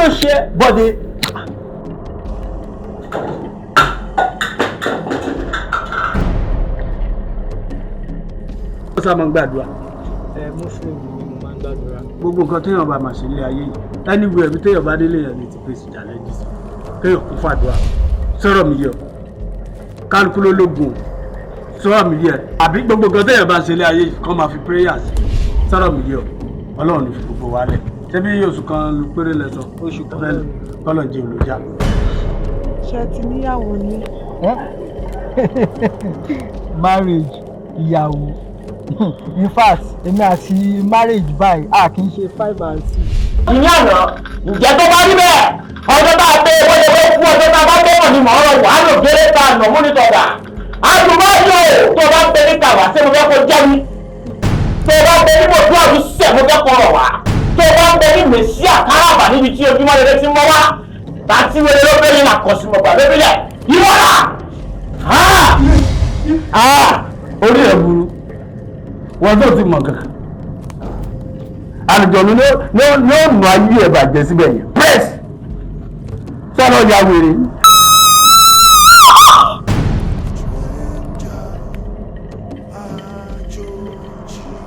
ló ṣe Bọ́dé? Ó sá máa ń gbàdúrà. Muslim ni mo máa ń gbàdúrà. Gbogbo nǹkan téèyàn bá máa ṣe ilé ayé yìí anywhere bí téèyàn bá délé yẹn ní ti face challenges téèyàn kún fàdúrà sọ̀rọ̀ mi yẹ kálukú ló lógun sọ̀rọ̀ mi yẹ àbí gbogbo nǹkan téèyàn bá ṣe ilé ayé yìí kọ́ máa fi prayers sọ̀rọ̀ mi yẹ Ọlọ́run ní fi gbogbo wa lẹ̀ ṣebí oṣù kan péré lẹ sọ Oṣù kan kọ́lọ̀ jẹ́ olùjá. Ṣé ti níyàwó ni? Marriage, ìyàwó. In fact, èmi àti marriage báyìí a kì í ṣe 5 and 6. Ìyá àná, ǹjẹ́ tó bá rí bẹ́ẹ̀? Ọjọ́ tá a pé wọ́n fún ọjọ́ tá a bá gbọ́mọ̀ ni màá rọ̀ wá lò géré ta àná mú nítọ̀dà. Àdùmáyò tó bá ń bẹ ní kàwá sí mo fẹ́ kó jẹ́ mi. Tó bá ń bẹ ní mọ̀tún àbí sẹ̀ mo fẹ́ kọ́ rọ̀ wá. Tó bá ń bẹ ní mèsì àkàràbà níbi tí ojúmọ́ rere ti mọ́ wá. Tàtí wẹrẹ ló bẹ́ẹ̀ ní àkọsímọ̀gbà lébílẹ̀. Ìwọ́lá! Orí ẹ̀ burú wọ́n tó ti mọ̀ kankan àlùjọ̀nù ló nù ayé ẹ̀ bàjẹ́ síbẹ̀ yẹn press sọ́nà ọjà wèrè